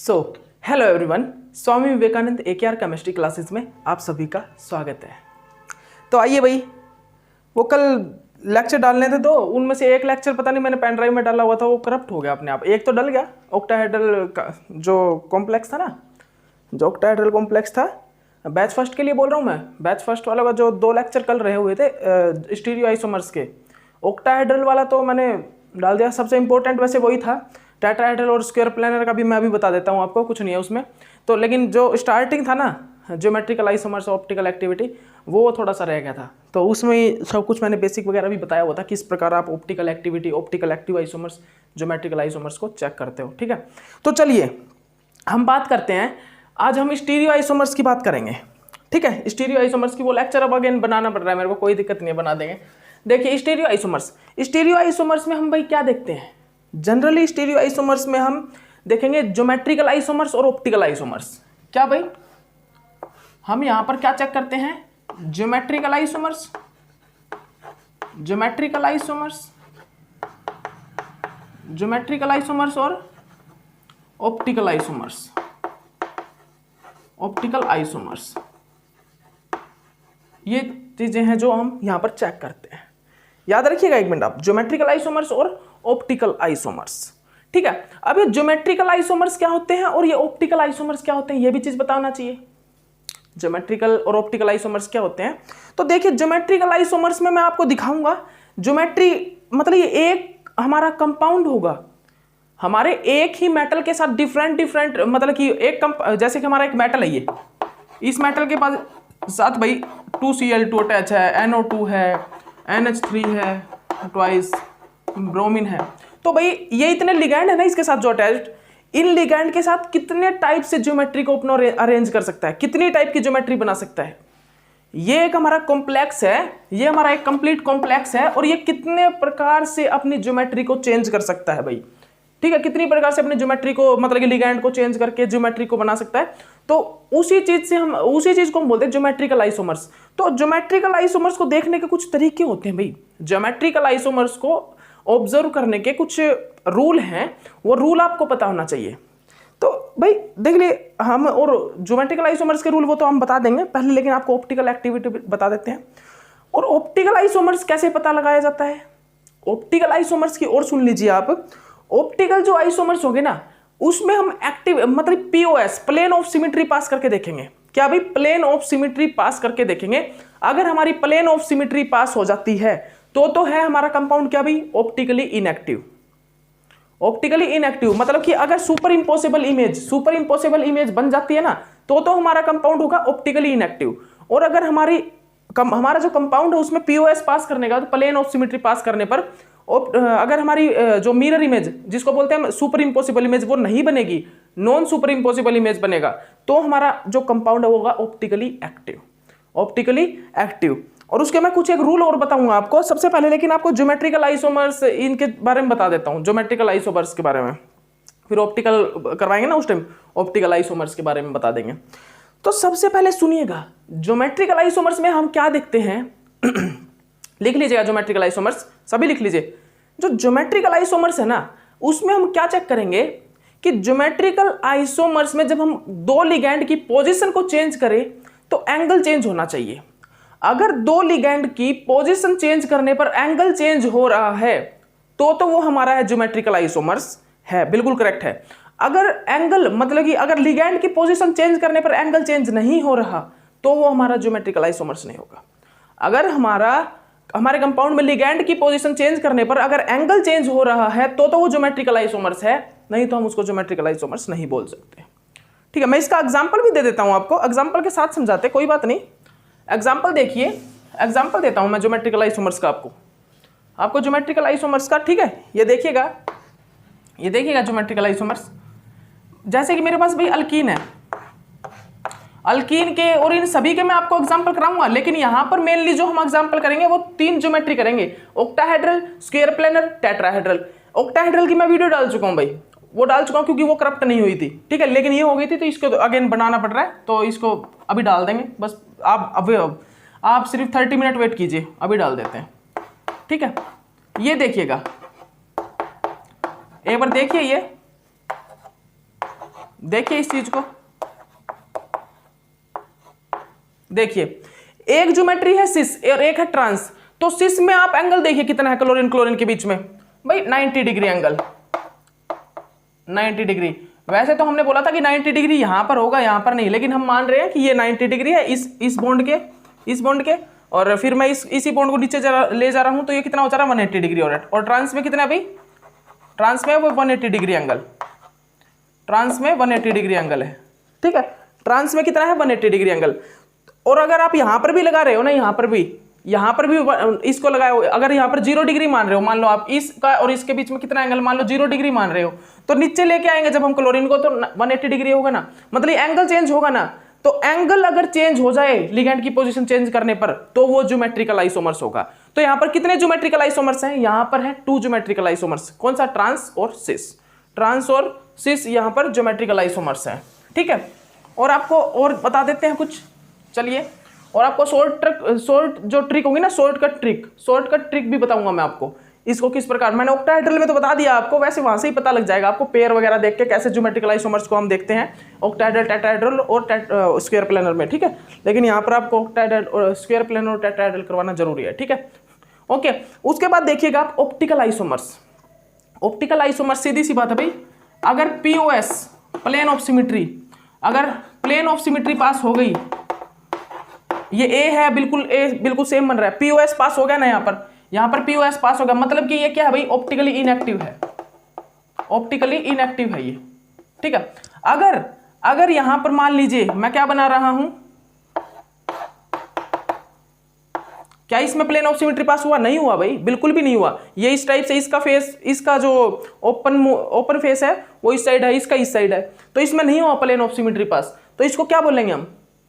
So hello everyone, Swami Vivekananda AKR chemistry classes में आप सभी का स्वागत है। तो आइए भाई, वो कल लेक्चर डालने थे तो उनमें से एक लेक्चर पता नहीं मैंने पेन ड्राइव में डाला हुआ था, वो करप्ट हो गया अपने आप। एक तो डल गया, ऑक्टाहेड्रल का जो कॉम्प्लेक्स था ना, जो ऑक्टाहेड्रल कॉम्प्लेक्स था, बैच फर्स्ट के लिए बोल रहा हूँ मैं। बैच फर्स्ट वाला का जो 2 लेक्चर कल रहे हुए थे स्टीरियो आइसोमर्स के, ऑक्टाहेड्रल वाला तो मैंने डाल दिया। सबसे इंपॉर्टेंट वैसे वही था। टेट्राहेड्रल और स्क्वायर प्लेनर का भी मैं अभी बता देता हूँ आपको, कुछ नहीं है उसमें तो। लेकिन जो स्टार्टिंग था ना, ज्योमेट्रिकल आइसोमर्स ऑप्टिकल एक्टिविटी, वो थोड़ा सा रह गया था। तो उसमें ही सब कुछ मैंने बेसिक वगैरह भी बताया हुआ था, किस प्रकार आप optical activity, optical active isomers, geometrical isomers को चेक करते हो। ठीक है, तो चलिए हम बात करते हैं। आज हम स्टीरियो आइसोमर्स की बात करेंगे। ठीक है, स्टीरियो आइसोमर्स की वो लेक्चर अब अगेन बनाना पड़ रहा है मेरे को, कोई दिक्कत नहीं है, बना देंगे। देखिए स्टीरियो आइसोमर्स, स्टीरियो आइसोमर्स में हम भाई क्या देखते हैं? जनरली स्टीरियो आइसोमर्स में हम देखेंगे ज्योमेट्रिकल आइसोमर्स और ऑप्टिकल आइसोमर्स। क्या भाई, हम यहां पर क्या चेक करते हैं? Geometrical isomers, geometrical isomers, geometrical isomers और ऑप्टिकल आइसोमर्स, ऑप्टिकल आइसोमर्स। ये चीजें हैं जो हम यहां पर चेक करते हैं। याद रखिएगा एक मिनट आप, ज्योमेट्रिकल आइसोमर्स और ऑप्टिकल आइसोमर्स। ठीक है, अब ये ज्योमेट्रिकल आइसोमर्स क्या होते हैं और ये ऑप्टिकल आइसोमर्स क्या होते हैं, ये भी चीज बताना चाहिए। ज्योमेट्रिकल और ऑप्टिकल आइसोमर्स क्या होते हैं? तो देखिए ज्योमेट्रिकल आइसोमर्स में मैं आपको दिखाऊंगा। ज्योमेट्री मतलब ये एक हमारा कंपाउंड होगा, हमारे एक ही मेटल के साथ डिफरेंट मतलब कि जैसे कि हमारा एक मेटल है, ये इस मेटल के पास साथ भाई 2Cl2 अटैच है, NO2 है, NH3 है, ट्वाइस ब्रोमीन है। तो भाई ये इतने लिगैंड है ना इसके साथ जो अटैच्ड, इन लिगैंड के साथ कितने टाइप से ज्योमेट्री को अपना अरेंज कर सकता है, कितनी टाइप की ज्योमेट्री बना सकता है। ये एक हमारा कॉम्प्लेक्स है, ये हमारा एक कंप्लीट कॉम्प्लेक्स है, और ये कितने प्रकार से अपनी ज्योमेट्री को चेंज कर सकता है भाई। ठीक है, कितनी प्रकार से अपनी ज्योमेट्री को मतलब कि लिगैंड को चेंज करके ज्योमेट्री को बना सकता है। तो उसी चीज को हम बोलते हैं ज्योमेट्रिकल आइसोमर्स। तो ज्योमेट्रिकल आइसोमर्स को देखने के कुछ तरीके होते हैं भाई। ज्योमेट्रिकल आइसोमर्स को ऑब्जर्व करने के कुछ रूल हैं, वो रूल आपको पता होना चाहिए। तो भाई देख लिए हम, और ज्योमेट्रिकल आइसोमर्स के रूल वो तो हम बता देंगे पहले, लेकिन आपको ऑप्टिकल एक्टिविटी बता देते हैं। और ऑप्टिकल आइसोमर्स कैसे पता लगाया जाता है? ऑप्टिकल आइसोमर्स की और सुन लीजिए आप। ऑप्टिकल जो आइसोमर्स होंगे ना, उसमें हम एक्टिव मतलब POS, प्लेन ऑफ सिमेट्री पास करके देखेंगे। क्या भाई? प्लेन ऑफ सिमेट्री पास करके देखेंगे। अगर हमारी प्लेन ऑफ सिमेट्री पास हो जाती है तो है हमारा कंपाउंड क्या भाई? Optically inactive. ऑप्टिकली इनएक्टिव मतलब कि अगर सुपर इंपॉसिबल इमेज बन जाती है ना, तो हमारा कंपाउंड होगा ऑप्टिकली इनएक्टिव। और अगर हमारा जो कंपाउंड है उसमें POS पास करने का, तो प्लेन ऑफ सिमेट्री पास करने पर अगर हमारी जो मिरर इमेज जिसको बोलते हैं सुपर इंपॉसिबल इमेज, वो नहीं बनेगी, नॉन सुपर इंपॉसिबल इमेज बनेगा, तो हमारा जो कंपाउंड है वो होगा ऑप्टिकली एक्टिव, ऑप्टिकली एक्टिव। और उसके मैं कुछ एक रूल और बताऊंगा आपको सबसे पहले, लेकिन आपको ज्योमेट्रिकल आइसोमर्स इनके बारे में बता देता हूं, ज्योमेट्रिकल आइसोमर्स के बारे में, फिर ऑप्टिकल करवाएंगे ना उस टाइम, ऑप्टिकल आइसोमर्स के बारे में बता देंगे। तो सबसे पहले सुनिएगा, ज्योमेट्रिकल आइसोमर्स में हम क्या देखते हैं लिख लीजिएगा, ज्योमेट्रिकल आइसोमर्स सभी लिख लीजिए। जो ज्योमेट्रिकल आइसोमर्स है ना, उसमें हम क्या चेक करेंगे कि ज्योमेट्रिकल आइसोमर्स में जब हम 2 लिगैंड की पोजीशन को चेंज करें तो एंगल चेंज होना चाहिए। अगर 2 लिगैंड की पोजीशन चेंज करने पर एंगल चेंज हो रहा है तो वो हमारा है ज्योमेट्रिकल आइसोमर्स है, बिल्कुल करेक्ट है। अगर एंगल मतलब कि अगर लिगैंड की पोजीशन चेंज करने पर एंगल चेंज नहीं हो रहा तो वो हमारा ज्योमेट्रिकल आइसोमर्स नहीं होगा। अगर हमारे कंपाउंड में लिगैंड की पोजीशन चेंज करने पर अगर एंगल चेंज हो रहा है तो वो ज्योमेट्रिकल आइसोमर्स है, नहीं तो हम उसको ज्योमेट्रिकल आइसोमर्स नहीं बोल सकते। ठीक है, मैं इसका एग्जांपल भी दे देता हूं आपको, एग्जांपल के साथ समझाते, कोई बात नहीं। एग्जांपल देखिए, एग्जांपल देता हूं मैं ज्योमेट्रिकल आइसोमर्स का आपको ज्योमेट्रिकल आइसोमर्स का। ठीक है, ये देखिएगा ज्योमेट्रिकल आइसोमर्स। जैसे कि मेरे पास भाई अल्कीन है, अल्कीन के और इन सभी के मैं आपको एग्जांपल कराऊंगा, लेकिन यहां पर मेनली जो हम एग्जांपल करेंगे वो 3 ज्योमेट्री करेंगे, octahedral, square planar, tetrahedral. Octahedral की मैं वीडियो डाल चुका हूं भाई, वो डाल चुका हूं क्योंकि वो करप्ट नहीं हुई थी। ठीक है, लेकिन ये हो गई थी तो इसको अगेन बनाना पड़ रहा है, तो इसको अभी डाल देंगे। बस आप सिर्फ 30 मिनट वेट कीजिए, अभी डाल देते हैं। ठीक है, ये देखिएगा, एक बार देखिए, ये देखिए इस चीज को, देखिए एक ज्योमेट्री है सिस और एक है ट्रांस। तो सिस में आप एंगल देखिए कितना है क्लोरीन क्लोरीन के बीच में भाई 90 डिग्री एंगल, 90 डिग्री। वैसे तो हमने बोला था कि 90 डिग्री यहां पर होगा, यहां पर नहीं, लेकिन हम मान रहे हैं कि ये 90 डिग्री है इस बॉन्ड के और फिर मैं इसी बॉन्ड को नीचे ले जा रहा हूं, तो ये कितना हो जा रहा है 180 डिग्री। और ट्रांस में कितना है भाई, ट्रांस में वो 180 डिग्री एंगल, ट्रांस में 180 डिग्री एंगल है, ठीक है। ट्रांस में कितना है 180 डिग्री एंगल। और अगर आप यहां पर भी लगा रहे हो ना, यहां पर भी इसको लगाए हो, अगर यहां पर 0 डिग्री मान रहे हो, मान लो आप इसका और इसके बीच में कितना एंगल, मान लो 0 डिग्री मान रहे हो, तो नीचे लेके आएंगे जब हम क्लोरीन को तो 180 डिग्री होगा ना, मतलब एंगल चेंज होगा ना। तो एंगल अगर चेंज हो जाए लिगैंड की पोजीशन चेंज करने पर, तो वो ज्योमेट्रिकल आइसोमर्स होगा। तो यहां पर कितने ज्योमेट्रिकल आइसोमर्स हैं, यहां पर है 2 ज्योमेट्रिकल आइसोमर्स। कौन सा, ट्रांस और सिस, ट्रांस और सिस यहां पर ज्योमेट्रिकल आइसोमर्स हैं, ठीक है। और आपको और बता देते हैं कुछ, चलिए, और आपको शॉर्ट जो ट्रिक होगी ना, शॉर्टकट ट्रिक भी बताऊंगा मैं आपको, इसको किस प्रकार, मैंने ऑक्टाहेड्रल में तो बता दिया आपको, वैसे वहां से ही पता लग जाएगा आपको पेयर वगैरह देख के कैसे ज्योमेट्रिकल आइसोमर्स को हम देखते हैं ऑक्टाहेड्रल, टेट्राहेड्रल और स्क्वायर प्लेनर में, ठीक है। लेकिन यहाँ पर आपको ऑक्टाहेड्रल और स्क्वायर प्लेनर और टेट्राहेड्रल करवाना जरूरी है, ठीक है, ओके। उसके बाद देखिएगा आप ऑप्टिकल आइसोमर्स। ऑप्टिकल आइसोमर्स सीधी सी बात है भाई, अगर POS प्लेन ऑफ सिमिट्री, अगर प्लेन ऑफ सिमिट्री पास हो गई, ये ए है, बिल्कुल सेम बन रहा है, POS पास हो गया ना, यहाँ पर POS पास हो गया, मतलब कि ये क्या है भाई, ऑप्टिकली इनएक्टिव है, ऑप्टिकली इनएक्टिव है ये, ठीक है। अगर यहां पर मान लीजिए मैं क्या बना रहा हूं, क्या इसमें प्लेन ऑफ सिमेट्री पास हुआ, नहीं हुआ भाई, बिल्कुल भी नहीं हुआ। ये इस टाइप से इसका फेस, इसका जो ओपन फेस है वो इस साइड है, इसका इस साइड है, तो इसमें नहीं हुआ प्लेन ऑफ सिमेट्री पास। तो इसको क्या बोलेंगे हम,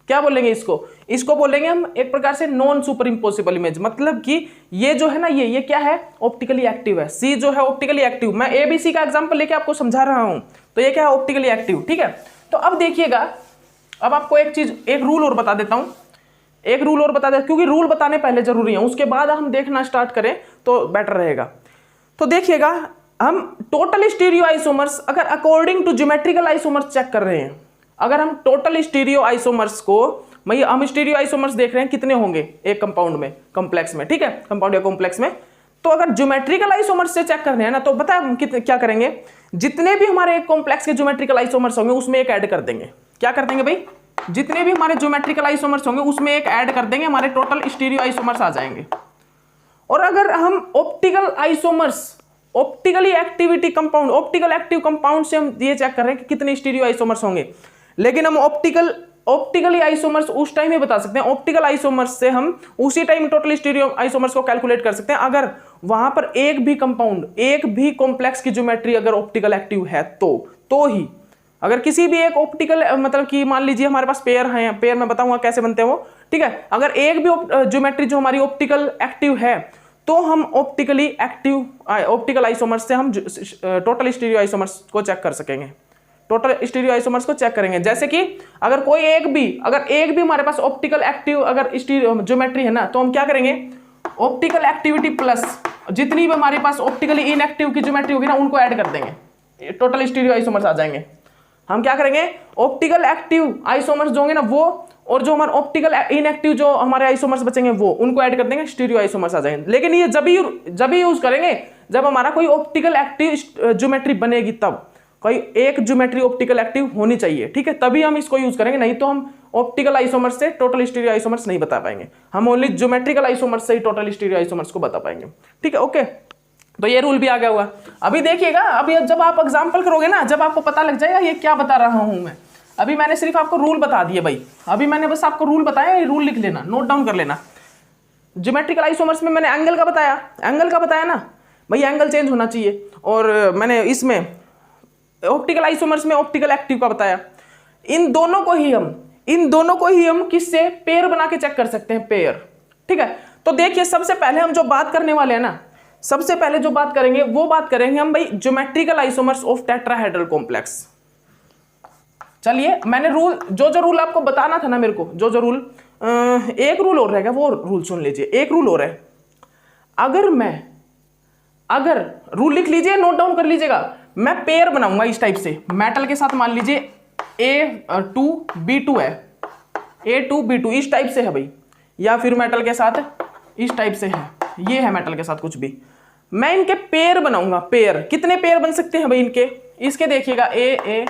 क्या बोलेंगे इसको बोलेंगे हम एक प्रकार से नॉन सुपर इम्पोसिबल इमेज। मतलब कि ये जो है ना, ये क्या है, ऑप्टिकली एक्टिव है। सी जो है ऑप्टिकली एक्टिव, मैं ABC का एग्जांपल लेके आपको समझा रहा हूं, तो ये क्या है, ऑप्टिकली एक्टिव, ठीक है। तो अब देखिएगा, अब आपको एक रूल और बता देता हूं, क्योंकि रूल बताने पहले जरूरी है, उसके बाद हम देखना स्टार्ट करें तो बेटर रहेगा। तो देखिएगा, हम टोटल स्टीरियो आइसोमर्स अगर according to geometrical isomers check कर रहे हैं, अगर हम टोटल स्टीरियो आइसोमर्स को, हम स्टीरियो आइसोमर्स देख रहे हैं कितने होंगे एक कंपाउंड में, कॉम्प्लेक्स में, ठीक है, कंपाउंड या कॉम्प्लेक्स में, तो अगर ज्योमेट्रिकल आइसोमर्स से चेक कर रहे हैं ना, तो पता है क्या करेंगे, जितने भी हमारे एक कॉम्प्लेक्स के ज्योमेट्रिकल आइसोमर्स होंगे उसमें एक ऐड कर देंगे। क्या कर देंगे भाई, जितने भी हमारे ज्योमेट्रिकल आइसोमर्स होंगे उसमें एक ऐड कर देंगे, हमारे टोटल स्टीरियो आइसोमर्स आ जाएंगे। और अगर हम optical isomers, optically activity compound, optical active compound से हम ये चेक कर रहे हैं कि कितने स्टीरियो आइसोमर्स होंगे, लेकिन हम ऑप्टिकली आइसोमर्स उस टाइम ही बता सकते हैं, ऑप्टिकल आइसोमर्स से हम उसी टाइम टोटल स्टीरियो आइसोमर्स को कैलकुलेट कर सकते हैं, अगर वहां पर एक भी कंपाउंड, एक भी कॉम्प्लेक्स की ज्योमेट्री अगर ऑप्टिकल एक्टिव है तो ही। अगर किसी भी एक ऑप्टिकल, मतलब कि मान लीजिए हमारे पास पेयर हैं, पेयर में बताऊंगा कैसे बनते हैं वो, ठीक है, अगर एक भी ज्योमेट्री जो हमारी ऑप्टिकल एक्टिव है, तो हम ऑप्टिकल आइसोमर्स से हम टोटल स्टीरियो आइसोमर्स को चेक कर सकेंगे, टोटल स्टीरियो आइसोमर्स को चेक करेंगे। जैसे कि अगर एक भी हमारे पास ऑप्टिकल एक्टिव अगर ज्योमेट्री है ना, तो हम क्या करेंगे, ऑप्टिकल एक्टिविटी प्लस जितनी भी हमारे पास ऑप्टिकली इनएक्टिव की ज्योमेट्री होगी ना, उनको ऐड कर देंगे, टोटल स्टीरियो आइसोमर्स आ जाएंगे। हम क्या करेंगे, ऑप्टिकल एक्टिव आइसोमर्स जो होंगे ना वो, और जो हमारे ऑप्टिकल इनएक्टिव जो हमारे आइसोमर्स बचेंगे वो, उनको ऐड कर देंगे, स्टीरियो आइसोमर्स आ जाएंगे। लेकिन ये जब ही यूज करेंगे जब हमारा कोई ऑप्टिकल एक्टिव ज्योमेट्री बनेगी, तब कोई एक ज्योमेट्री ऑप्टिकल एक्टिव होनी चाहिए, ठीक है, तभी हम इसको यूज करेंगे, नहीं तो हम ऑप्टिकल आइसोमर्स से टोटल स्टीरियो आइसोमर्स नहीं बता पाएंगे, हम ओनली ज्योमेट्रिकल आइसोमर्स से ही टोटल स्टीरियो आइसोमर्स को बता पाएंगे, ठीक है, ओके। तो ये रूल भी आ गया हुआ। अभी देखिएगा, अभी जब आप एग्जाम्पल करोगे ना, जब आपको पता लग जाएगा ये क्या बता रहा हूं मैं। अभी मैंने सिर्फ आपको रूल बता दिए भाई, अभी मैंने बस आपको रूल बताया, ये रूल लिख लेना, नोट डाउन कर लेना। ज्योमेट्रिकल आइसोमर्स में मैंने एंगल का बताया ना भाई, एंगल चेंज होना चाहिए, और मैंने इसमें ऑप्टिकल आइसोमर्स में ऑप्टिकल एक्टिव का बताया। इन दोनों को ही हम किससे, पेयर बना के चेक कर सकते हैं, पेयर, ठीक है। तो देखिए, सबसे पहले हम जो बात करने वाले हैं ना, सबसे पहले जो बात करेंगे वो बात करेंगे हम भाई geometrical isomers of tetrahedral complex. चलिए, मैंने जो रूल आपको बताना था ना मेरे को, जो रूल, एक रूल और रहेगा, वो रूल सुन लीजिए। एक रूल और है, अगर रूल लिख लीजिए, नोट डाउन कर लीजिएगा, मैं पेयर बनाऊंगा इस टाइप से, मेटल के साथ मान लीजिए A2B2 है, A2B2 इस टाइप से है भाई, या फिर मेटल के साथ इस टाइप से है, ये है मेटल के साथ कुछ भी, मैं इनके पेयर बनाऊंगा। पेयर कितने पेयर बन सकते हैं भाई इनके, इसके देखिएगा A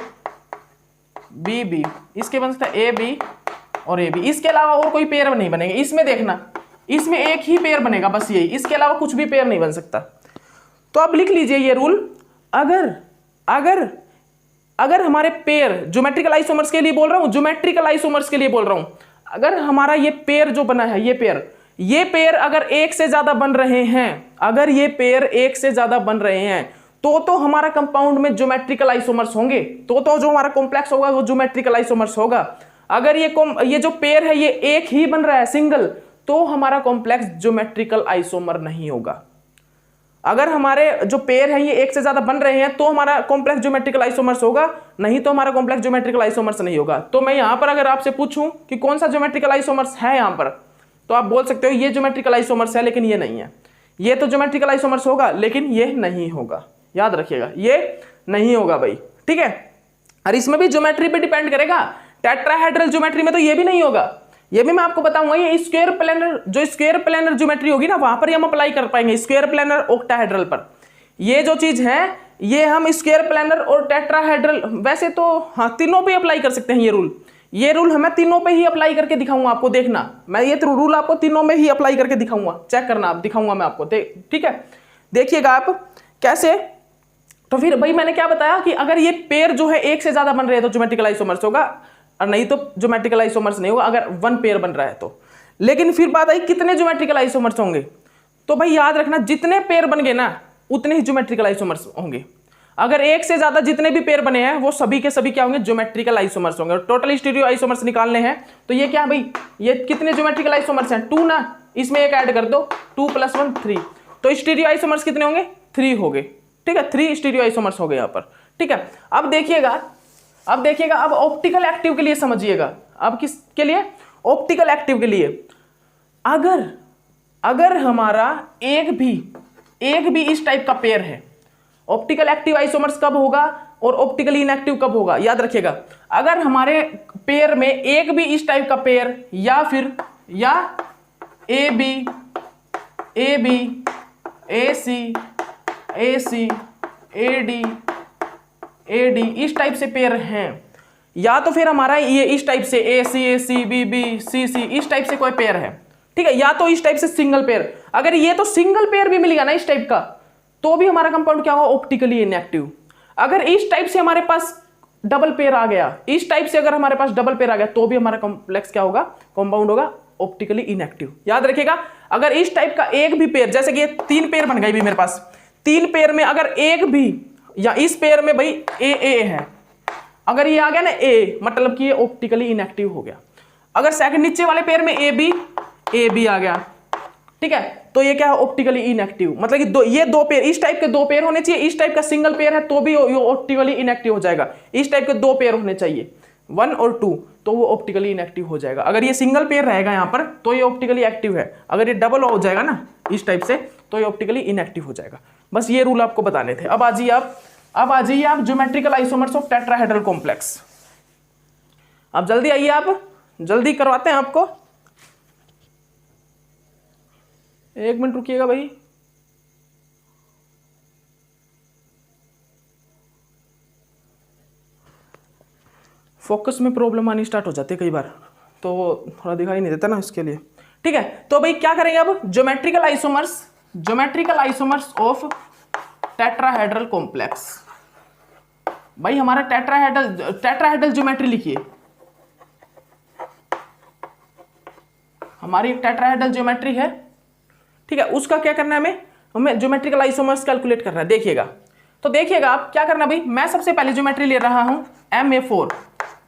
इसके बन सकता है AB और AB, इसके अलावा और कोई पेयर नहीं बनेंगे। इसमें देखना, इसमें एक ही पेयर बनेगा बस यही, इसके अलावा कुछ भी पेयर नहीं बन सकता। तो आप लिख लीजिए ये रूल, अगर हमारे पेयर, ज्योमेट्रिकल आइसोमर्स के लिए बोल रहा हूं, ज्योमेट्रिकल आइसोमर्स के लिए बोल रहा हूं, अगर हमारा ये पेयर जो बना है, ये पेयर अगर एक से ज्यादा बन रहे हैं, अगर ये पेयर एक से ज्यादा बन रहे हैं, तो हमारा कंपाउंड में ज्योमेट्रिकल आइसोमर्स होंगे, तो जो हमारा कॉम्प्लेक्स होगा वो ज्योमेट्रिकल आइसोमर्स होगा। अगर ये जो पेयर है ये एक ही बन रहा है सिंगल, तो हमारा कॉम्प्लेक्स ज्योमेट्रिकल आइसोमर नहीं होगा। अगर हमारे जो पेयर है ये एक से ज्यादा बन रहे हैं तो हमारा कॉम्प्लेक्स ज्योमेट्रिकल आइसोमर्स होगा, नहीं तो हमारा कॉम्प्लेक्स ज्योमेट्रिकल आइसोमर्स नहीं होगा। तो मैं यहां पर अगर आपसे पूछूं कि कौन सा ज्योमेट्रिकल आइसोमर्स है यहां पर, तो आप बोल सकते हो ये ज्योमेट्रिकल आइसोमर्स है लेकिन ये नहीं है, ये तो ज्योमेट्रिकल आइसोमर्स होगा लेकिन ये नहीं होगा। याद रखिएगा ये नहीं होगा भाई, ठीक है। और इसमें भी ज्योमेट्री पे डिपेंड करेगा, टेट्राहेड्रल ज्योमेट्री में तो ये भी नहीं होगा, ये भी मैं आपको बताऊंगा। ये स्क्वायर प्लेनर, जो स्क्वायर प्लेनर ज्योमेट्री होगी ना, वहां पर हम अप्लाई कर पाएंगे, स्क्वायर प्लेनर ऑक्टाहेड्रल पर। ये जो चीज है ये हम स्क्वायर प्लेनर और टेट्राहेड्रल, वैसे तो हाँ तीनों पे अप्लाई कर सकते हैं ये रूल हमें तीनों पे ही अप्लाई करके दिखाऊंगा आपको, देखना मैं ये रूल आपको तीनों में ही अप्लाई करके दिखाऊंगा, चेक करना आप, दिखाऊंगा मैं आपको, ठीक है। देखिएगा आप कैसे। तो फिर भाई मैंने क्या बताया कि अगर ये पेयर जो है एक से ज्यादा बन रहे हैं तो ज्योमेट्रिकल आइसोमर्स होगा, और नहीं तो ज्योमेट्रिकल आइसोमर्स नहीं होगा अगर वन पेयर बन रहा है तो। लेकिन फिर बात आई कितने ज्योमेट्रिकल आइसोमर्स होंगे, तो भाई याद रखना जितने पेयर बन गए ना उतने ही ज्योमेट्रिकल आइसोमर्स होंगे। अगर एक से ज्यादा जितने भी पेयर बने हैं वो सभी के सभी क्या होंगे, ज्योमेट्रिकल आइसोमर्स होंगे। टोटल स्टीरियो आइसोमर्स निकालने हैं तो ये क्या भाई, ये कितने ज्योमेट्रिकल आइसोमर्स हैं, 2 ना, इसमें एक ऐड कर दो, 2 + 1 3, तो स्टीरियो आइसोमर्स कितने होंगे, 3 हो गए, ठीक है, 3 स्टीरियो आइसोमर्स हो गए यहाँ पर, ठीक है। अब देखिएगा अब ऑप्टिकल एक्टिव के लिए समझिएगा, अब किसके लिए, ऑप्टिकल एक्टिव के लिए। अगर हमारा एक भी इस टाइप का पेयर है, ऑप्टिकल एक्टिव आइसोमर्स कब होगा और ऑप्टिकली इनएक्टिव कब होगा, याद रखिएगा। अगर हमारे पेयर में एक भी इस टाइप का पेयर या A B A C A D इस टाइप से पेयर हैं, या तो फिर हमारा ये इस टाइप से ए सी बी सी इस टाइप से कोई पेयर है, ठीक है, या तो इस टाइप से सिंगल पेयर। अगर ये तो सिंगल पेयर भी मिलेगा ना इस टाइप का, तो भी हमारा कंपाउंड क्या होगा, ऑप्टिकली इनएक्टिव। अगर इस टाइप से हमारे पास डबल पेयर आ गया, इस टाइप से अगर हमारे पास डबल पेयर आ गया, तो भी हमारा कॉम्प्लेक्स क्या होगा, कंपाउंड होगा ऑप्टिकली इनएक्टिव। याद रखिएगा अगर इस टाइप का एक भी पेयर, जैसे कि ये 3 पेयर बन गई भी मेरे पास, 3 पेयर में अगर एक भी, या इस पेयर में भाई ए है, अगर ये आ गया ना ए, मतलब कि ये ऑप्टिकली इनएक्टिव हो गया। अगर सेकंड नीचे वाले पेयर में ए बी आ गया, ठीक है, तो ये क्या है, ऑप्टिकली इनएक्टिव। मतलब कि ये 2 पेयर, इस टाइप के 2 पेयर होने चाहिए, इस टाइप का सिंगल पेयर है तो भी ऑप्टिकली इनएक्टिव हो जाएगा। इस टाइप के 2 पेयर होने चाहिए, 1 और 2, तो वो ऑप्टिकली इनएक्टिव हो जाएगा। अगर ये सिंगल पेयर रहेगा यहाँ पर तो ये ऑप्टिकली एक्टिव है, अगर ये डबल हो जाएगा ना इस टाइप से तो ये ऑप्टिकली इनएक्टिव हो जाएगा। बस ये रूल आपको बताने थे। अब आ जाइए आप geometrical isomers of tetrahedral complex. अब जल्दी आइए, आप जल्दी करवाते हैं आपको, 1 मिनट रुकिएगा भाई। फोकस में प्रॉब्लम आनी स्टार्ट हो जाती है कई बार, तो थोड़ा दिखाई नहीं देता ना, इसके लिए, ठीक है। तो भाई क्या करेंगे अब, geometrical isomers of tetrahedral complex. भाई हमारा टेट्राहेड्रल ज्योमेट्री लिखिए, हमारी एक टेट्राहेड्रल ज्योमेट्री है, ठीक है। उसका क्या करना है, हमें ज्योमेट्रिकल आइसोमर्स कैलकुलेट करना है। देखिएगा आप क्या करना भाई, मैं सबसे पहले ज्योमेट्री ले रहा हूं Ma4।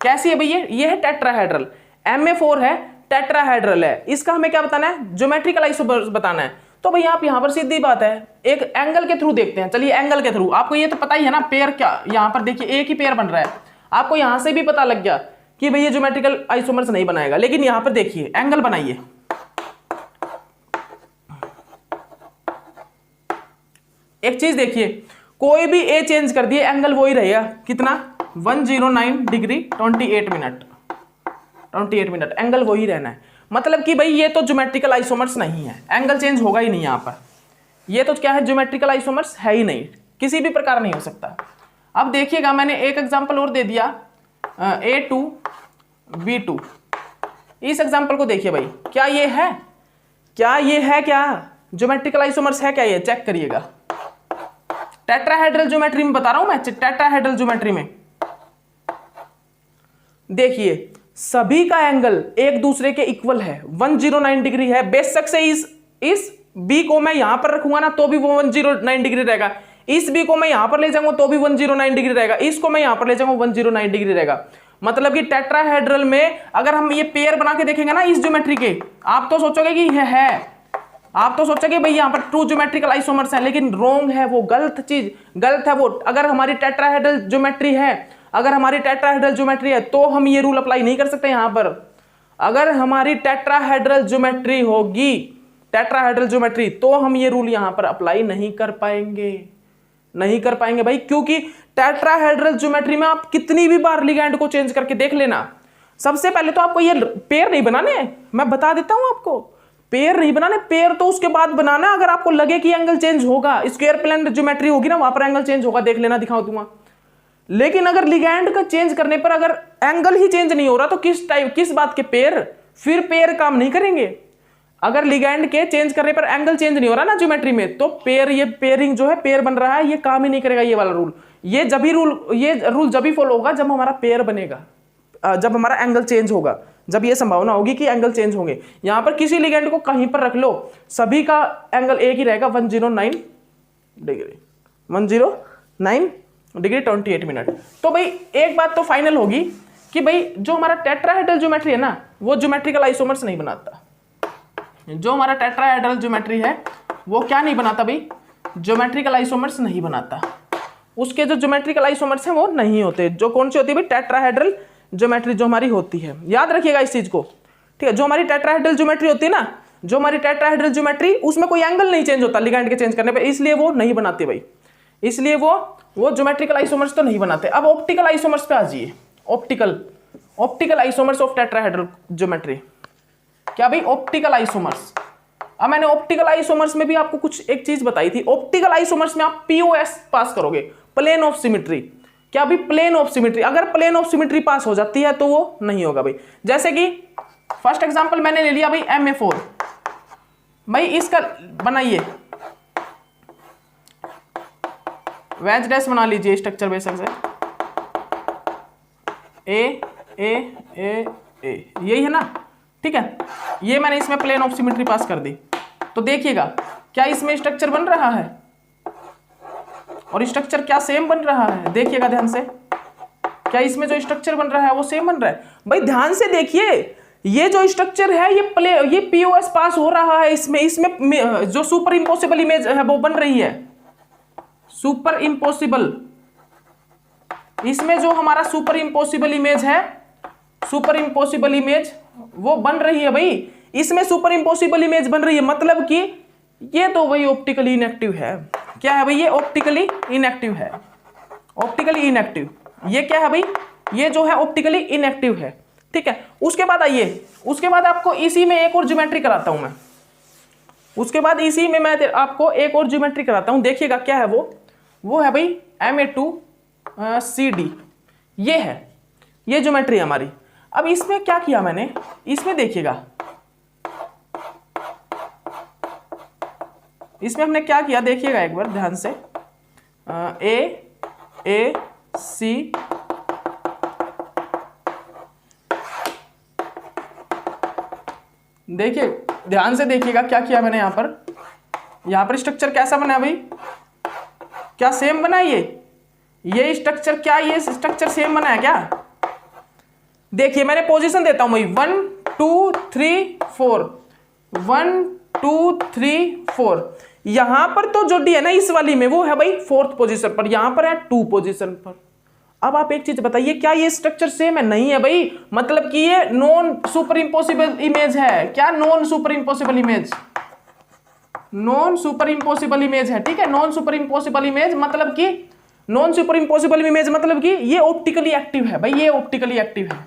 कैसी है भाई, ये है टेट्राहेड्रल, Ma4 है, टेट्राहेड्रल है, इसका हमें क्या बताना है, ज्योमेट्रिकल आइसोमर्स बताना है। तो भाई आप यहां पर सीधी बात है, एक एंगल के थ्रू देखते हैं। चलिए एंगल के थ्रू, आपको ये तो पता ही है ना, पेयर क्या, यहां पर देखिए एक ही पेयर बन रहा है, आपको यहां से भी पता लग गया कि भाई ये ज्योमेट्रिकल आइसोमर्स नहीं बनाएगा। लेकिन यहां पर देखिए एंगल बनाइए, एक चीज देखिए, कोई भी ए चेंज कर दिए एंगल वही रहेगा, कितना, 109 डिग्री 28 मिनट, 28 मिनट, एंगल वही रहना है। मतलब कि भाई ये तो ज्योमेट्रिकल आइसोमर्स नहीं है, एंगल चेंज होगा ही नहीं यहाँ पर। ये तो क्या है, ज्योमेट्रिकल आइसोमर्स है ही नहीं, किसी भी प्रकार नहीं हो सकता। अब देखिएगा मैंने एक एग्जांपल और दे दिया, A2 B2। इस एग्जांपल को देखिए भाई, क्या ये है, क्या ये है, क्या ज्योमेट्रिकल आइसोमर्स है क्या? ये चेक करिएगा। टेट्राहेड्रल ज्योमेट्री में बता रहा हूं मैं, टेट्राहेड्रल ज्योमेट्री में देखिए सभी का एंगल एक दूसरे के इक्वल है, 109 डिग्री है। बेशक से इस बी को मैं यहां पर रखूंगा ना तो भी वो 109 डिग्री रहेगा, इस बी को मैं यहां पर ले जाऊंगा तो भी 109 डिग्री रहेगा, इसको मैं यहां पर ले जाऊंगा 109 डिग्री रहेगा। मतलब कि टेट्राहेड्रल में अगर हम ये पेयर बना के देखेंगे ना इस ज्योमेट्री के, आप तो सोचोगे कि यह है, आप तो सोचोगे भाई यहां पर ट्रू ज्योमेट्रिकल आइसोमर्स है, लेकिन रॉन्ग है, वो गलत चीज, गलत है वो। अगर हमारी टेट्राहेड्रल ज्योमेट्री है, अगर हमारी टेट्राहेड्रल ज्योमेट्री है तो हम ये रूल अप्लाई नहीं कर सकते यहां पर। अगर हमारी टेट्राहेड्रल ज्योमेट्री होगी, टेट्राहेड्रल ज्योमेट्री, तो हम ये रूल यहां पर अप्लाई नहीं कर पाएंगे, नहीं कर पाएंगे भाई, क्योंकि टेट्राहेड्रल ज्योमेट्री में आप कितनी भी बार लिगैंड को चेंज करके देख लेना, सबसे पहले तो आपको ये पेयर नहीं बनाने, मैं बता देता हूं आपको, पेयर नहीं बनाने, पेयर तो उसके बाद बनाना अगर आपको लगे कि एंगल चेंज होगा। स्क्वायर प्लेन ज्योमेट्री होगी ना, वहां पर एंगल चेंज होगा, देख लेना, दिखाओ दूंगा। लेकिन अगर लिगैंड का चेंज करने पर अगर एंगल ही चेंज नहीं हो रहा तो किस बात के पेयर, फिर पेयर काम नहीं करेंगे। अगर लिगैंड के चेंज करने पर एंगल चेंज नहीं हो रहा ना ज्योमेट्री में, तो पेयर, ये पेयरिंग जो है, पेयर बन रहा है, ये काम ही नहीं करेगा ये वाला रूल। ये रूल जब ही फॉलो होगा जब हमारा पेयर बनेगा, जब हमारा एंगल चेंज होगा, जब ये संभावना होगी कि एंगल चेंज होंगे। यहां पर किसी लिगैंड को कहीं पर रख लो, सभी का एंगल एक ही रहेगा, 109 डिग्री, 109 डिग्री 28 मिनट। तो भाई एक बात तो फाइनल होगी कि भाई जो हमारा टेट्राहेड्रल ज्योमेट्री है ना, वो ज्योमेट्रिकल आइसोमर्स नहीं बनाता। जो हमारा टेट्राहेड्रल ज्योमेट्री है वो क्या नहीं बनाता भाई, ज्योमेट्रिकल आइसोमर्स नहीं बनाता। उसके जो ज्योमेट्रिकल आइसोमर्स हैं वो नहीं होते। जो कौन सी होती है भाई, टेट्राहेड्रल ज्योमेट्री जो हमारी होती है, याद रखिएगा इस चीज को, ठीक है। जो हमारी टेट्राहेड्रल ज्योमेट्री होती है ना, जो हमारी टेट्राहेड्रल ज्योमेट्री, उसमें कोई एंगल नहीं चेंज होता लिगैंड के चेंज करने पे, इसलिए वो नहीं बनाते भाई, इसलिए वो ज्योमेट्रिकल आइसोमर्स तो नहीं बनाते। अब ऑप्टिकल आइसोमर्स पे आ जाइए, optical isomers of tetrahedral geometry. क्या भाई, ऑप्टिकल आइसोमर्स। अब मैंने ऑप्टिकल आइसोमर्स में भी आपको कुछ एक चीज बताई थी। ऑप्टिकल आइसोमर्स में आप POS पास करोगे, प्लेन ऑफ सिमेट्री। क्या भाई, प्लेन ऑफ सिमेट्री। अगर प्लेन ऑफ सिमेट्री पास हो जाती है तो वो नहीं होगा भाई। जैसे कि फर्स्ट एग्जांपल मैंने ले लिया भाई MA4, भाई इसका बनाइए, वेज डैश बना लीजिए स्ट्रक्चर बेसिक से, ए ए ए ए, यही है ना, ठीक है। ये मैंने इसमें प्लेन ऑफ सिमेट्री पास कर दी, तो देखिएगा क्या इसमें स्ट्रक्चर बन रहा है, और स्ट्रक्चर क्या सेम बन रहा है, देखिएगा ध्यान से, क्या इसमें जो स्ट्रक्चर बन रहा है वो सेम बन रहा है। भाई ध्यान से देखिए, ये जो स्ट्रक्चर है ये POS पास हो रहा है, इसमें जो सुपर इम्पॉसिबल इमेज है वो बन रही है, सुपर इम्पॉसिबल, इसमें जो हमारा सुपर इम्पॉसिबल इमेज है, सुपर इम्पॉसिबल इमेज वो बन रही है भाई, इसमें सुपर इम्पॉसिबल इमेज बन रही है। मतलब कि ये तो भाई ऑप्टिकली इनएक्टिव है। क्या है भाई, ये ऑप्टिकली इनएक्टिव है, ऑप्टिकली इनएक्टिव। ये क्या है भाई, ये जो है ऑप्टिकली इनएक्टिव है, ठीक है। उसके बाद आइए, उसके बाद आपको इसी में एक और ज्योमेट्री कराता हूं मैं, उसके बाद इसी में मैं आपको एक और ज्योमेट्री कराता हूं। देखिएगा क्या है वो है भाई MA2 CD, ये है, ये ज्योमेट्री हमारी। अब इसमें क्या किया मैंने, इसमें देखिएगा, इसमें हमने क्या किया, देखिएगा एक बार ध्यान से, A C देखिए, ध्यान से देखिएगा क्या किया मैंने यहां पर स्ट्रक्चर कैसा बना है भाई, क्या सेम बना है ये स्ट्रक्चर, क्या ये स्ट्रक्चर सेम बना है क्या? देखिए मैंने पोजीशन देता हूं भाई, 1 2 3 4, 1 2 3 4। यहां पर तो जो डी है ना इस वाली में, वो है भाई 4th पोजीशन पर, यहां पर है 2 पोजीशन पर। अब आप एक चीज बताइए, क्या ये स्ट्रक्चर सेम है? नहीं है भाई, मतलब कि ये नॉन सुपर इम्पॉसिबल इमेज है। क्या non super impossible image, non super impossible image है, ठीक है। नॉन सुपर इम्पॉसिबल इमेज मतलब कि नॉन सुपर इम्पॉसिबल इमेज मतलब कि ये ऑप्टिकली एक्टिव है भाई, ये ऑप्टिकली एक्टिव है,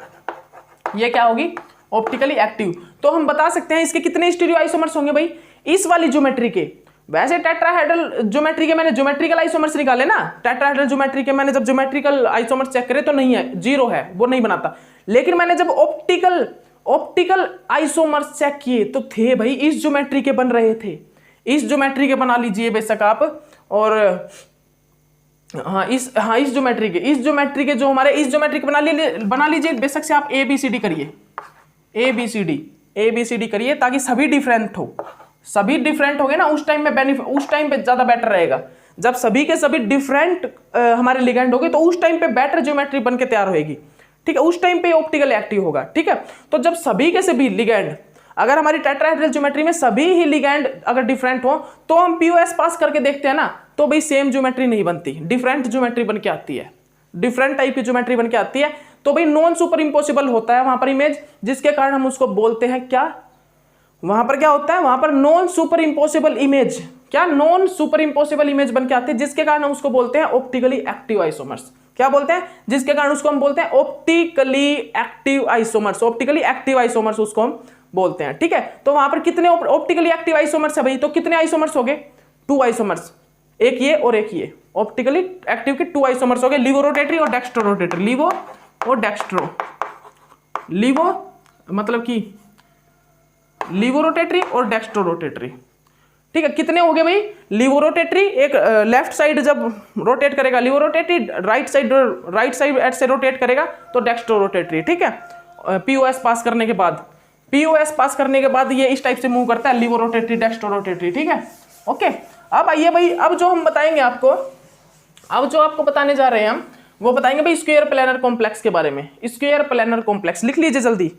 ये क्या होगी, ऑप्टिकली एक्टिव। तो हम बता सकते हैं इसके कितने स्टीरियो आइसोमर्स होंगे भाई, इस वाली ज्योमेट्री के। वैसे टेट्राहेड्रल ज्योमेट्री के मैंने ज्योमेट्रिकल आइसोमर्स निकाले ना, टेट्राहेड्रल ज्योमेट्री के मैंने जब ज्योमेट्रिकल आइसोमर्स चेक करे तो नहीं है, जीरो है, वो नहीं बनाता। लेकिन मैंने जब ऑप्टिकल आइसोमर्स चेक किए तो थे भाई, इस ज्योमेट्री के बन रहे थे, इस ज्योमेट्री के बना लीजिए बेशक आप, और इस ज्योमेट्री के जो हमारे इस ज्योमेट्री के बना लीजिए बेशक से आप ABCD करिए, ABCD करिए, ताकि सभी डिफरेंट हो, सभी डिफरेंट हो गए ना, उस टाइम में उस टाइम पे ज्यादा बेटर रहेगा। जब सभी के सभी डिफरेंट हमारे लिगेंड हो गए तो उस टाइम पे बेटर ज्योमेट्री बन के तैयार होगी, ठीक है, उस टाइम पे ऑप्टिकल एक्टिव होगा, ठीक है। तो जब सभी के सभी लिगेंड, अगर हमारी टेट्राहेड्रल ज्योमेट्री में सभी ही लिगेंड अगर डिफरेंट हो तो हम POS पास करके देखते हैं ना, तो भाई सेम ज्योमेट्री नहीं बनती, डिफरेंट ज्योमेट्री बन के आती है, डिफरेंट टाइप की ज्योमेट्री बन के आती है। तो भाई नॉन सुपर इम्पॉसिबल होता है वहां पर इमेज, जिसके कारण हम उसको बोलते हैं क्या, वहां पर क्या होता है, वहां पर नॉन सुपर इम्पॉसिबल इमेज, क्या नॉन सुपर इम्पॉसिबल इमेज बन के आती है, जिसके कारण हम उसको बोलते हैं ऑप्टिकली एक्टिव आइसोमर्स। क्या बोलते हैं, जिसके कारण उसको हम बोलते हैं optically active isomers, optically active isomers उसको हम बोलते हैं, ठीक है। तो वहां पर कितने ऑप्टिकली एक्टिव आइसोमर्स है भाई, तो कितने आइसोमर्स हो गए, 2 आइसोमर्स, एक ये और एक ये, ऑप्टिकली एक्टिव के 2 आइसोमर्स हो गए, लिवो रोटेटरी और डेक्स्ट्रो रोटेटरी, लिवो और डेक्स्ट्रो, लिवो मतलब कि लिवो रोटेटरी और डेक्स्ट्रो रोटेटरी, ठीक है। कितने हो गए भाई, लिवो रोटेटरी, एक लेफ्ट साइड जब रोटेट करेगा लिवो रोटेटरी, राइट साइड ऐसे रोटेट करेगा तो डेक्स्ट्रो रोटेटरी, ठीक है। POS पास करने के बाद ये इस टाइप से मूव करता है, लिवो रोटेटरी, डेक्स्ट्रो रोटेटरी, ठीक है, ओके। अब आइए भाई, अब जो हम बताएंगे आपको, अब जो आपको बताने जा रहे हैं हम, वो बताएंगे भाई स्क्वायर प्लैनर कॉम्प्लेक्स के बारे में। स्क्वायर प्लैनर कॉम्प्लेक्स लिख लीजिए जल्दी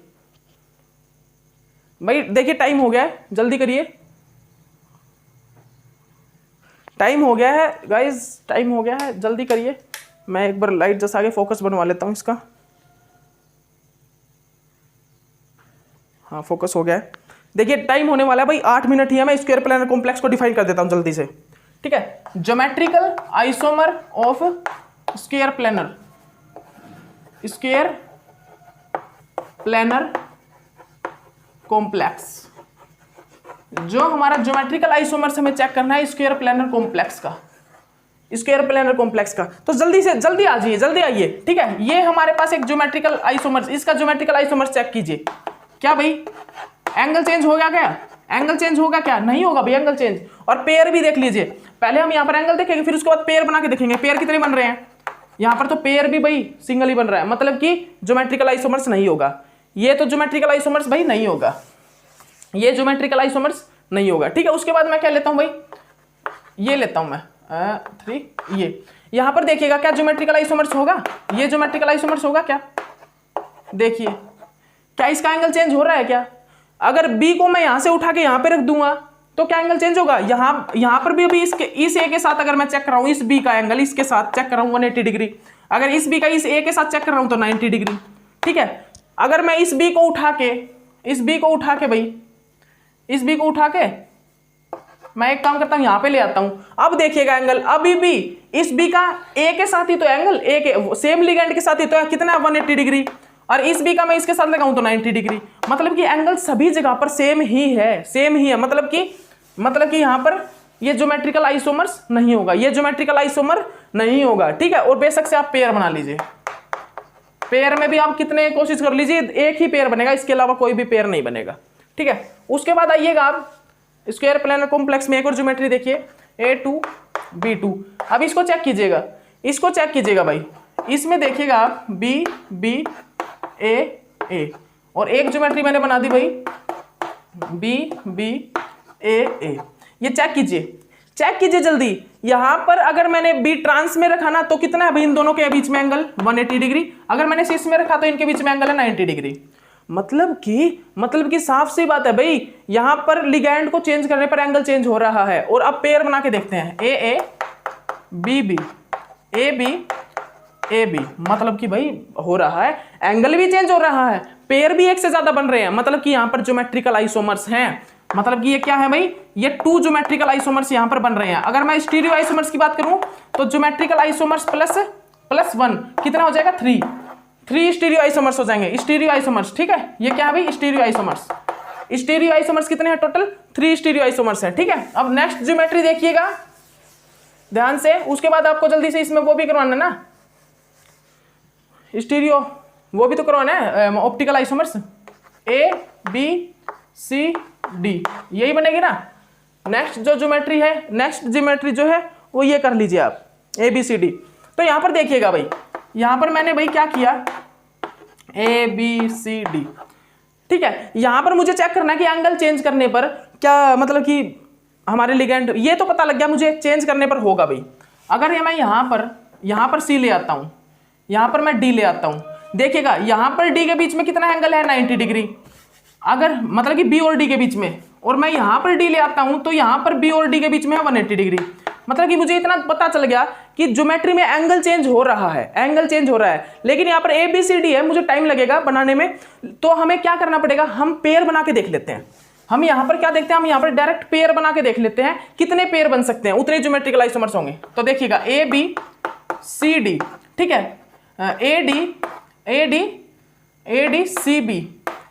भाई, देखिए टाइम हो गया है, जल्दी करिए, टाइम हो गया है गाइस, टाइम हो गया है, जल्दी करिए। मैं एक बार लाइट जैसा आगे फोकस बनवा लेता हूं इसका, हाँ फोकस हो गया है। देखिए टाइम होने वाला है भाई, 8 मिनट ही है। मैं स्क्वायर प्लैनर कॉम्प्लेक्स को डिफाइन कर देता हूं जल्दी से, ठीक है। Geometrical isomer of square planar complex, जो हमारा ज्योमेट्रिकल आइसोमर्स हमें चेक करना है स्क्वायर प्लैनर कॉम्प्लेक्स का, स्क्वायर प्लैनर कॉम्प्लेक्स का। तो जल्दी आ जाइए, जल्दी आइए, ठीक है। ये हमारे पास एक ज्योमेट्रिकल आइसोमर्स, इसका ज्योमेट्रिकल आइसोमर्स चेक कीजिए। क्या भाई एंगल चेंज हो गया क्या, एंगल चेंज होगा क्या, नहीं होगा भाई एंगल चेंज। और पेयर भी देख लीजिए, पहले हम यहाँ पर एंगल देखेंगे, फिर उसके बाद पेयर बना के देखेंगे पेयर कितने बन रहे हैं। यहाँ पर तो पेयर भी भाई सिंगल ही बन रहा है, मतलब कि ज्योमेट्रिकल आइसोमर्स नहीं होगा, ये तो ज्योमेट्रिकल आइसोमर्स भाई नहीं होगा, ये ज्योमेट्रिकल आइसोमर्स नहीं होगा, ठीक है। उसके बाद मैं क्या लेता हूं भाई, ये लेता हूं मैं 3, ये यहां पर देखिएगा क्या ज्योमेट्रिकल आइसोमर्स होगा, ये ज्योमेट्रिकल आइसोमर्स होगा क्या, देखिए क्या इसका एंगल चेंज हो रहा है क्या। अगर B को मैं यहां से उठा के यहां पे रख दूंगा तो क्या एंगल चेंज होगा, यहां पर भी अभी इस A के साथ अगर मैं चेक कर रहा हूं, इस B का एंगल इसके साथ चेक कर रहा हूं 180 डिग्री, अगर इस B का इस A के साथ चेक कर रहा हूं तो 90 डिग्री, ठीक है। अगर मैं इस B को उठा के भाई, इस B को उठा के मैं एक काम करता हूं, यहां पे ले आता हूं। अब देखिएगा एंगल अभी भी इस B का A के साथ ही तो एंगल, A के सेम लिगेंड के साथ ही तो है, कितना 180 डिग्री, और इस B का मैं इसके साथ लगाऊं तो 90 डिग्री, मतलब कि एंगल सभी जगह पर सेम ही है, मतलब कि यहां पर ये ज्योमेट्रिकल आइसोमर्स नहीं होगा, ये ज्योमेट्रिकल आइसोमर नहीं होगा, ठीक है। और बेशक से आप पेयर बना लीजिए, पेयर में भी आप कितने कोशिश कर लीजिए, एक ही पेयर बनेगा, इसके अलावा कोई भी पेयर नहीं बनेगा, ठीक है। उसके बाद आइएगा आप स्क्वायर प्लैनर कॉम्प्लेक्स में एक और ज्योमेट्री देखिए, A2 B2। अब इसको चेक कीजिएगा भाई, इसमें देखिएगा आप B A और एक ज्योमेट्री मैंने बना दी भाई B A। ये चेक कीजिए जल्दी। यहां पर अगर मैंने B ट्रांस में रखा ना तो कितना है भाई इन दोनों के बीच में एंगल 180 डिग्री, अगर मैंने सिस में रखा तो इनके बीच में एंगल है 90 डिग्री। मतलब कि साफ सी बात है भाई, यहां पर लिगैंड को चेंज करने पर एंगल चेंज हो रहा है। और अब पेयर बना के देखते हैं A B A B, मतलब कि भाई हो रहा है, एंगल भी चेंज हो रहा है, पेयर भी एक से ज्यादा बन रहे हैं, मतलब कि यहां पर ज्योमेट्रिकल आइसोमर्स हैं। मतलब कि ये क्या है भाई, ये 2 ज्योमेट्रिकल आइसोमर्स यहाँ पर बन रहे हैं। अगर मैं स्टीरियो आइसोमर्स की बात करूं तो ज्योमेट्रिकल आइसोमर्स प्लस 1 कितना हो जाएगा, 3 स्टीरियो आइसोमर्स हो जाएंगे, स्टीरियो आइसोमर्स। ठीक है, ये क्या है भाई, स्टीरियो आइसोमर्स। स्टीरियो आइसोमर्स कितने हैं टोटल, 3 स्टीरियो आइसोमर्स हैं। ठीक है, अब नेक्स्ट ज्योमेट्री देखिएगा ध्यान से, उसके बाद आपको जल्दी से इसमें वो भी करवाना ना, स्टीरियो वो भी तो करवाना है, ऑप्टिकल आइसोमर्स ABCD, यही बनेगी ना। नेक्स्ट जो ज्योमेट्री है, नेक्स्ट ज्योमेट्री जो है वो ये कर लीजिए आप, ABCD। तो यहां पर देखिएगा भाई, यहां पर मैंने भाई क्या किया, ABCD। ठीक है, यहां पर मुझे चेक करना है कि एंगल चेंज करने पर क्या, मतलब कि हमारे लिगेंड, ये तो पता लग गया मुझे चेंज करने पर होगा भाई। अगर ये मैं यहां पर C ले आता हूं, यहां पर मैं D ले आता हूं, देखिएगा यहां पर D के बीच में कितना एंगल है, 90 डिग्री। अगर मतलब कि B और D के बीच में, और मैं यहां पर D ले आता हूं तो यहां पर B और D के बीच में है 180 डिग्री। मतलब कि मुझे इतना पता चल गया कि ज्योमेट्री में एंगल चेंज हो रहा है, एंगल चेंज हो रहा है। लेकिन यहाँ पर ABCD है, मुझे टाइम लगेगा बनाने में, तो हमें क्या करना पड़ेगा, हम पेयर बना के देख लेते हैं। हम यहाँ पर क्या देखते हैं, हम यहाँ पर डायरेक्ट पेयर बना के देख लेते हैं, कितने पेयर बन सकते हैं, उतने ज्योमेट्रिकल आइसोमर्स होंगे। तो देखिएगा ABCD, ठीक है,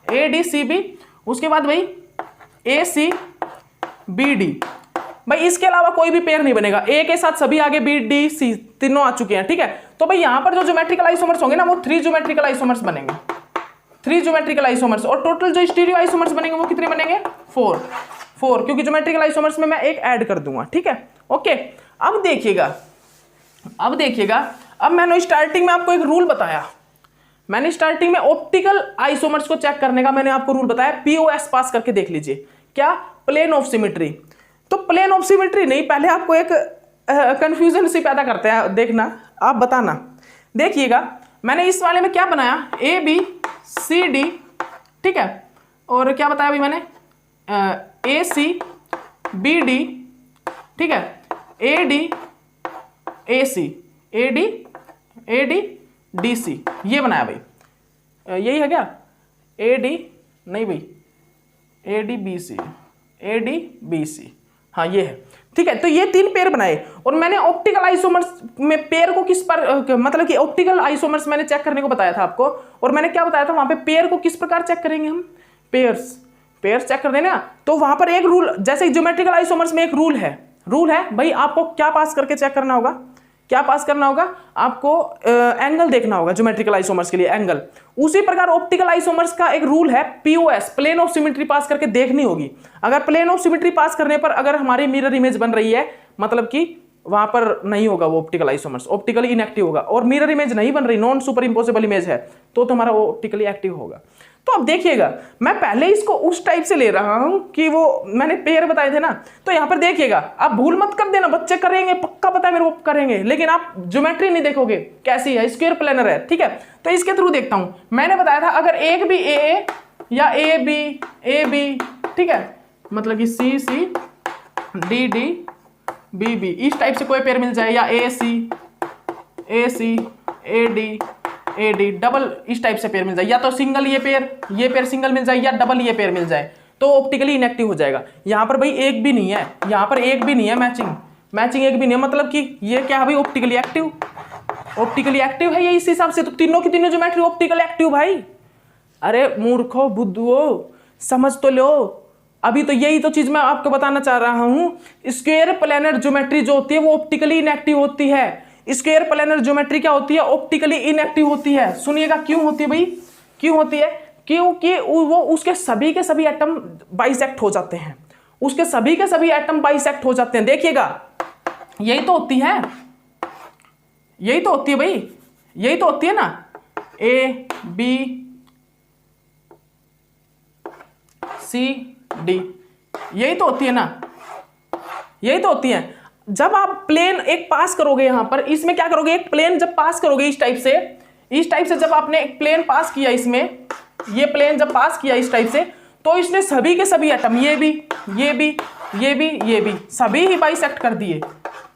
ADCB, उसके बाद भाई ACBD। भाई इसके अलावा कोई भी पेयर नहीं बनेगा, A के साथ सभी आगे BDC तीनों आ चुके हैं। ठीक है, तो भाई यहां पर जो ज्योमेट्रिकल आइसोमर्स होंगे ना, वो 3 ज्योमेट्रिकल आइसोमर्स बनेंगे, 3 ज्योमेट्रिकल आइसोमर्स। और टोटल जो स्टीरियो आइसोमर्स बनेंगे वो कितने बनेंगे, 4, क्योंकि ज्योमेट्रिकल आइसोमर्स में मैं एक ऐड कर दूंगा। ठीक है, ओके। अब देखिएगा, अब मैंने स्टार्टिंग में आपको एक रूल बताया, मैंने स्टार्टिंग में ऑप्टिकल आइसोमर्स को चेक करने का मैंने आपको रूल बताया, POS पास करके देख लीजिए, क्या, प्लेन ऑफ सिमेट्री। तो प्लेन ऑफ सिमेट्री नहीं, पहले आपको एक कंफ्यूजन सी पैदा करते हैं, देखना आप बताना। देखिएगा मैंने इस वाले में क्या बनाया, ABCD, ठीक है, और क्या बताया अभी मैंने, ACBD, ठीक है, ADC, ये बनाया भाई, यही है क्या, नहीं भाई, ADBC, हाँ ये है। ठीक है, तो ये 3 पेयर बनाए, और मैंने ऑप्टिकल आइसोमर्स में पेयर को किस पर, मतलब कि ऑप्टिकल आइसोमर्स मैंने चेक करने को बताया था आपको, और मैंने क्या बताया था वहां पे, पेयर को किस प्रकार चेक करेंगे हम, पेयर्स चेक कर देना। तो वहां पर एक रूल, जैसे ज्योमेट्रिकल आइसोमर्स में एक रूल है भाई, आपको क्या पास करके चेक करना होगा, आपको एंगल देखना होगा ज्योमेट्रिकल आइसोमर्स के लिए, एंगल। उसी प्रकार ऑप्टिकल आइसोमर्स का एक रूल है, POS, प्लेन ऑफ सिमेट्री पास करके देखनी होगी। अगर प्लेन ऑफ सिमेट्री पास करने पर अगर हमारी मिरर इमेज बन रही है, मतलब कि वहां पर नहीं होगा वो ऑप्टिकल आइसोमर्स, ऑप्टिकली इनएक्टिव होगा। और मिरर इमेज नहीं बन रही, नॉन सुपर इंपोसिबल इमेज है, तो हमारा ऑप्टिकली एक्टिव होगा। तो अब देखिएगा, मैं पहले इसको उस टाइप से ले रहा हूं कि वो मैंने पेयर बताए थे ना, तो यहां पर देखिएगा, आप भूल मत कर देना, बच्चे करेंगे पक्का, पता है मेरे को करेंगे, लेकिन आप ज्योमेट्री नहीं देखोगे कैसी है, स्क्वायर प्लेनर है। ठीक है, तो इसके थ्रू देखता हूं। मैंने बताया था अगर एक भी AA या AB, ठीक है, मतलब कि CC DD BB, इस टाइप से कोई पेयर मिल जाए, या AC AD डबल, इस टाइप से पेयर मिल जाए, या तो सिंगल ये पेयर सिंगल मिल जाए, या डबल ये पेयर मिल जाए, तो ऑप्टिकली इनएक्टिव हो जाएगा। यहां पर भाई एक भी नहीं है, मैचिंग एक भी नहीं है, मतलब कि ये क्या है भाई, ऑप्टिकली एक्टिव है ये इस हिसाब से। तो तीनों की तीनों ज्योमेट्री ऑप्टिकल एक्टिव भाई। अरे मूर्खो बुद्धुओ, समझ तो लो, अभी तो यही तो चीज मैं आपको बताना चाह रहा हूं। स्क्वायर प्लेनर ज्योमेट्री जो होती है वो ऑप्टिकली इनएक्टिव होती है। स्क्वायर प्लेनर ज्योमेट्री क्या होती है, ऑप्टिकली इनएक्टिव होती है। सुनिएगा क्यों होती है भाई, क्यों होती है, क्योंकि वो उसके सभी के सभी एटम बाइसेक्ट हो जाते हैं, देखिएगा यही तो होती है भाई, यही तो होती है ना, ABCD, यही तो होती है। जब आप प्लेन एक पास करोगे, यहां पर इसमें क्या करोगे, एक प्लेन जब पास करोगे इस टाइप से जब आपने एक प्लेन पास किया, इसमें ये प्लेन जब पास किया इस टाइप से, तो इसने सभी के सभी एटम, ये भी सभी ही बाइसेक्ट कर दिए,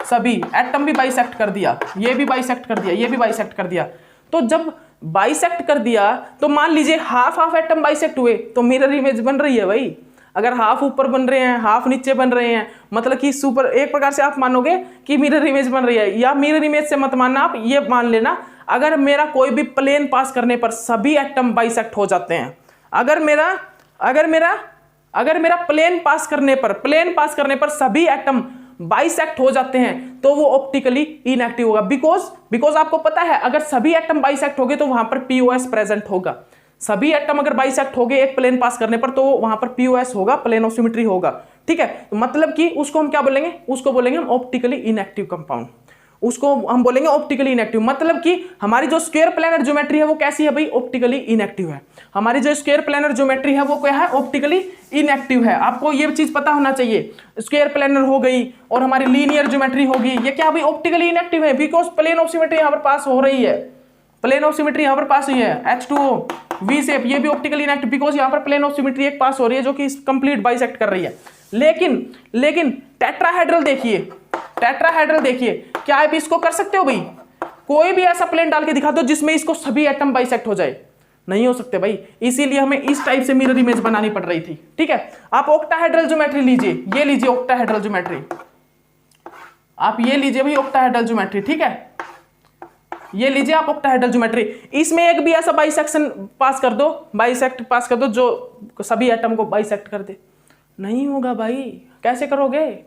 सभी एटम भी बाइसेक्ट कर दिया, ये भी बाइसेक्ट कर दिया। तो जब बाइसेक्ट कर दिया, तो मान लीजिए हाफ एटम बाइसेक्ट हुए, तो मिरर इमेज बन रही है भाई। अगर हाफ ऊपर बन रहे हैं, हाफ नीचे बन रहे हैं, मतलब कि सुपर, एक प्रकार से आप मानोगे कि मिरर इमेज बन रही है, या मिरर इमेज से मत मानना, आप ये मान लेना अगर मेरा कोई भी प्लेन पास करने पर सभी एटम बाइसेक्ट हो जाते हैं, अगर मेरा प्लेन पास करने पर सभी एटम बाइसेक्ट हो जाते हैं तो वो ऑप्टिकली इनएक्टिव होगा। बिकॉज आपको पता है अगर सभी एटम बाइसेक्ट हो गए तो वहां पर पीओएस प्रेजेंट होगा। सभी एटम अगर बाइसेक्ट हो गए एक प्लेन पास करने पर तो वहां पर पीओएस होगा, प्लेन ऑफ सिमेट्री होगा। ठीक है, तो मतलब कि उसको हम क्या बोलेंगे, उसको बोलेंगे हम ऑप्टिकली इनएक्टिव कंपाउंड, उसको हम बोलेंगे ऑप्टिकली इनएक्टिव। मतलब कि हमारी जो स्क्वायर प्लेनर ज्योमेट्री है वो कैसी है भाई, ऑप्टिकली इनएक्टिव है। हमारी जो स्क्वायर प्लेनर ज्योमेट्री है वो क्या है, ऑप्टिकली इनएक्टिव है। आपको ये चीज पता होना चाहिए, स्क्वायर प्लेनर हो गई और हमारी लीनियर ज्योमेट्री होगी, ये क्या भाई ऑप्टिकली इनएक्टिव है, बिकॉज प्लेन ऑफ सिमेट्री यहां पर पास हो रही है, प्लेन ऑफ सिमेट्री यहां पर पास हुई है, H2O V शेप, ये भी ऑप्टिकली इनएक्टिव बिकॉज यहां पर प्लेन ऑफ सिमेट्री एक पास हो रही है जो कि कंप्लीट बाइसेक्ट कर रही है। लेकिन टेट्राहेड्रल देखिए, क्या आप इसको कर सकते हो भाई, कोई भी ऐसा प्लेन डाल के दिखा दो जिसमें इसको सभी एटम बाइसेक्ट हो जाए, नहीं हो सकते भाई, इसीलिए हमें इस टाइप से मिरर इमेज बनानी पड़ रही थी। ठीक है, आप ऑक्टाहेड्रल ज्योमेट्री लीजिए, ये लीजिए ऑक्टाहेड्रल ज्योमेट्री, आप ये लीजिए भाई ऑक्टाहेड्रल ज्योमेट्री। ठीक है, ये लीजिए आप ऑक्टाहेड्रल ज्योमेट्री, इसमें एक भी ऐसा बाइसेक्ट पास कर दो जो सभी एटम को बाइसेक्ट कर दे, नहीं होगा भाई, कैसे करोगे,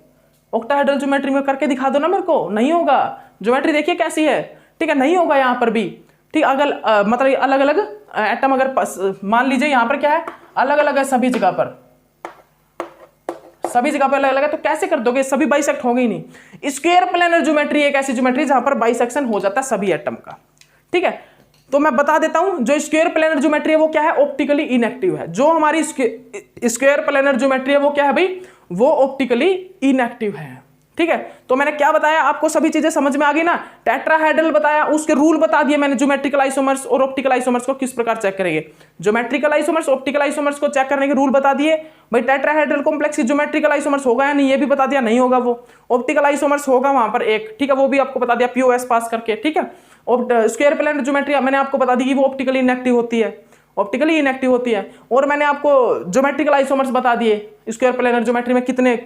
ऑक्टाहेड्रल ज्योमेट्री में करके दिखा दो ना मेरे को, नहीं होगा। ज्योमेट्री देखिए कैसी है, ठीक है, नहीं होगा यहाँ पर भी। ठीक, अगर मतलब अलग अलग एटम अगर मान लीजिए यहाँ पर क्या है, अलग अलग है सभी जगह पर अलग अलग है, तो कैसे कर दोगे, सभी बाइसेक्ट होंगे ही नहीं। स्क्वायर प्लेनर ज्योमेट्री एक ऐसी ज्योमेट्री जहां पर बाइसेक्शन हो जाता है सभी एटम का। ठीक है, तो मैं बता देता हूं जो स्क्वायर प्लेनर ज्योमेट्री है वो क्या है, ऑप्टिकली इनएक्टिव है। जो हमारी स्क्वायर प्लेनर ज्योमेट्री है वो क्या है भाई, वो ऑप्टिकली इनएक्टिव है। ठीक है, तो मैंने क्या बताया आपको, सभी चीजें समझ में आ गई ना। टेट्राहेड्रल बताया, उसके रूल बता दिए मैंने, ज्योमेट्रिकल आइसोमर्स और ऑप्टिकल आइसोमर्स को किस प्रकार चेक करेंगे। ज्योमेट्रिकल आइसोमर्स, ऑप्टिकल आइसोमर्स को चेक करने के रूल बता दिए भाई। टेट्राहेड्रल कॉम्प्लेक्स की ज्योमेट्रिकल आइसोमर्स होगा या नहीं, ये भी बता दिया, नहीं होगा वो। ऑप्टिकल आइसोमर्स होगा वहां पर एक, ठीक है, वो भी आपको बता दिया पीओएस पास करके। ठीक है, स्क्वायर प्लेनर ज्योमेट्री मैंने आपको बता दी कि वो ऑप्टिकली इनएक्टिव होती है, और मैंने आपको ज्योमेट्रिकल आइसोमर्स बता दिए, स्क्वायर प्लेनर ज्योमेट्री में कितने